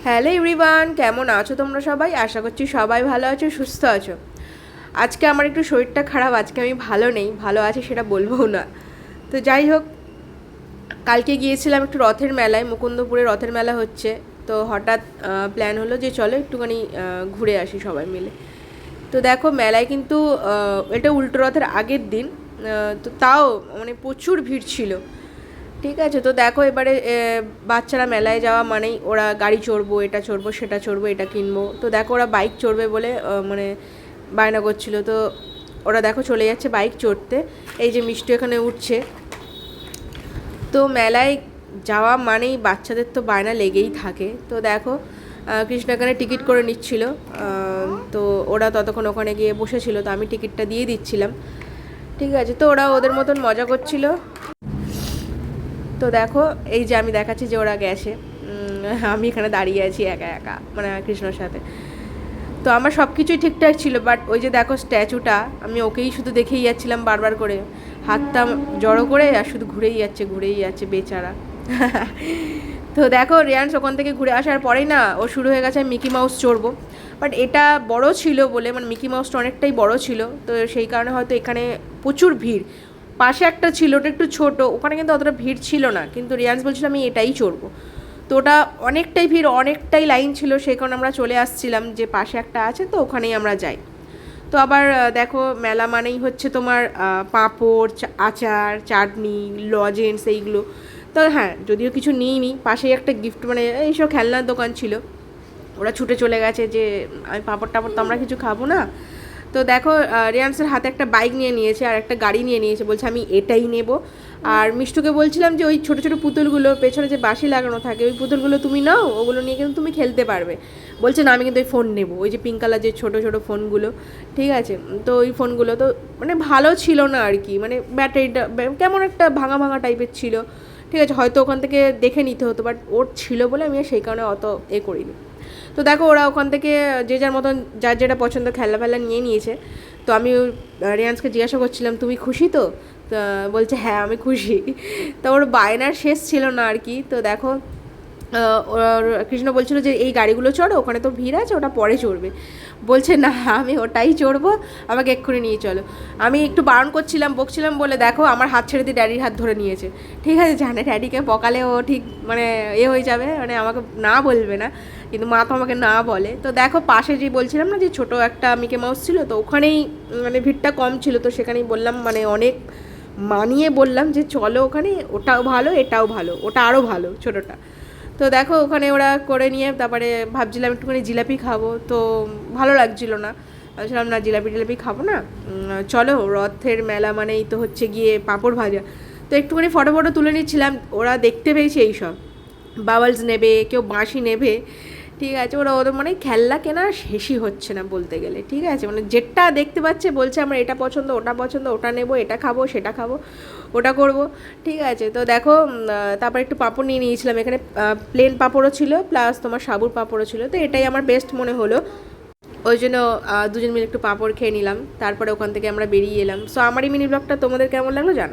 Hello everyone, কেমন আছো তোমরা সবাই? আশা করছি সবাই ভালো আছো, সুস্থ আছো। আজকে আমার একটু শরীরটা খারাপ, আজকে আমি ভালো নেই, ভালো আছি সেটা বলবো না। তো যাই হোক, কালকে গিয়েছিলাম একটু রথের মেলায়, মুকুন্দপুরে রথের মেলা হচ্ছে। তো হঠাৎ প্ল্যান হলো যে চলো একটুখানি ঘুরে আসি সবাই মিলে। তো দেখো মেলায় কিন্তু এটা উল্টো রথের আগের দিন, তো তাও মানে প্রচুর ভিড় ছিল। ঠিক আছে, তো দেখো এবারে বাচ্চারা মেলায় যাওয়া মানেই ওরা গাড়ি চড়বো, এটা চড়বো সেটা চড়বো, এটা কিনবো। তো দেখো ওরা বাইক চড়বে বলে মানে বায়না করছিল। তো ওরা দেখো চলে যাচ্ছে বাইক চড়তে। এই যে মিষ্টি এখানে উঠছে। তো মেলায় যাওয়া মানেই বাচ্চাদের তো বায়না লেগেই থাকে। তো দেখো কৃষ্ণ এখানে টিকিট করে নিচ্ছিল। তো ওরা ততক্ষণ ওখানে গিয়ে বসেছিল, তো আমি টিকিটটা দিয়ে দিচ্ছিলাম। ঠিক আছে, তো ওরা ওদের মতন মজা করছিল। তো দেখো এই যে আমি দেখাচ্ছি যে ওরা গেছে, আমি এখানে দাঁড়িয়ে আছি একা একা, মানে কৃষ্ণর সাথে। তো আমার সব কিছুই ঠিকঠাক ছিল, বাট ওই যে দেখো স্ট্যাচুটা, আমি ওকেই শুধু দেখেই যাচ্ছিলাম বারবার করে, হাতটা জড়ো করে, আর শুধু ঘুরেই যাচ্ছে বেচারা। তো দেখো রিয়ান্স ওখান থেকে ঘুরে আসার পরেই না ও শুরু হয়ে গেছে মিকি মাউস চড়বো। বাট এটা বড় ছিল বলে, মানে মিকি মাউসটা অনেকটাই বড় ছিল, তো সেই কারণে হয়তো এখানে প্রচুর ভিড়। পাশে একটা ছিল, ওটা একটু ছোট, ওখানে কিন্তু অতটা ভিড় ছিল না, কিন্তু রিয়ান্স বলছিল আমি এটাই চড়বো। তো ওটা অনেকটাই ভিড়, অনেকটাই লাইন ছিল, সেই কারণে আমরা চলে আসছিলাম যে পাশে একটা আছে, তো ওখানেই আমরা যাই। তো আবার দেখো মেলা মানেই হচ্ছে তোমার পাঁপড়, আচার, চাটনি, লজেন্স এইগুলো। তো হ্যাঁ, যদিও কিছু নিইনি, পাশেই একটা গিফট মানে এইসব খেলনার দোকান ছিল, ওরা ছুটে চলে গেছে যে আমি পাঁপড় টাপড় তো আমরা কিছু খাবো না। তো দেখো রিয়ান্সের হাতে একটা বাইক নিয়ে নিয়েছে আর একটা গাড়ি নিয়ে নিয়েছে, বলছে আমি এটাই নেব। আর মিষ্টুকে বলছিলাম যে ওই ছোটো ছোটো পুতুলগুলো পেছনে যে বাঁশি লাগানো থাকে, ওই পুতুলগুলো তুমি নাও, ওগুলো নিয়ে কিন্তু তুমি খেলতে পারবে। বলছে না, আমি কিন্তু ওই ফোন নেবো, ওই যে পিঙ্ক কালার যে ছোটো ছোটো ফোনগুলো। ঠিক আছে, তো ওই ফোনগুলো তো মানে ভালো ছিল না আর কি, মানে ব্যাটারিটা কেমন একটা ভাঙা ভাঙা টাইপের ছিল। ঠিক আছে, হয়তো ওখান থেকে দেখে নিতে হতো, বাট ওর ছিল বলে আমি সেই কারণে অত করিনি। তো দেখো ওরা ওখান থেকে যে যার মতন যার যেটা পছন্দ খেলনা ফেলনা নিয়ে নিয়েছে। তো আমি রিয়ান্সকে জিজ্ঞাসা করছিলাম তুমি খুশি তো? তা বলছে হ্যাঁ আমি খুশি। তো ওর বায়নার শেষ ছিল না আর কি। তো দেখো কৃষ্ণ বলছিল যে এই গাড়িগুলো চড়ো, ওখানে তো ভিড় আছে, ওটা পরে চড়বে। বলছে না আমি ওটাই চড়বো, আমাকে এক্ষুনি নিয়ে চলো। আমি একটু বারণ করছিলাম, বকছিলাম বলে দেখো আমার হাত ছেড়ে দিয়ে ড্যাডির হাত ধরে নিয়েছে। ঠিক আছে, জানে ড্যাডিকে বকালে ও ঠিক মানে হয়ে যাবে, মানে আমাকে না বলবে না, কিন্তু মা তো আমাকে না বলে। তো দেখো পাশে যে বলছিলাম না যে ছোটো একটা মিকি মাউস ছিল, তো ওখানেই মানে ভিড়টা কম ছিল, তো সেখানেই বললাম মানে অনেক মানিয়ে বললাম যে চলো ওখানে, ওটাও ভালো এটাও ভালো, ওটা আরও ভালো ছোটোটা। তো দেখো ওখানে ওরা করে নিয়ে তারপরে ভাবছিলাম একটুখানি জিলাপি খাবো, তো ভালো লাগছিলো না, ভাবছিলাম না জিলাপি খাবো না, চলো রথের মেলা মানেই তো হচ্ছে গিয়ে পাঁপড় ভাজা। তো একটুখানি ফটো তুলে নিচ্ছিলাম, ওরা দেখতে পেয়েছে এইসব, বাবলস নেবে, কেউ বাঁশি নেবে। ঠিক আছে, ওদের মানে খেলনা কেনা শেষই হচ্ছে না বলতে গেলে। ঠিক আছে, মানে যেটা দেখতে পাচ্ছে বলছে আমার এটা পছন্দ, ওটা নেবো, এটা খাবো, সেটা খাবো, ওটা করব। ঠিক আছে, তো দেখো তারপর একটু পাঁপড় নিয়ে নিয়েছিলাম, এখানে প্লেন পাঁপড়ও ছিল প্লাস তোমার সাবুর পাঁপড়ও ছিল, তো এটাই আমার বেস্ট মনে হলো। ওই জন্য দুজন মিলে একটু পাঁপড় খেয়ে নিলাম, তারপরে ওখান থেকে আমরা বেরিয়ে এলাম। সো আমার এই মিনি ব্লগটা তোমাদের কেমন লাগলো জানো।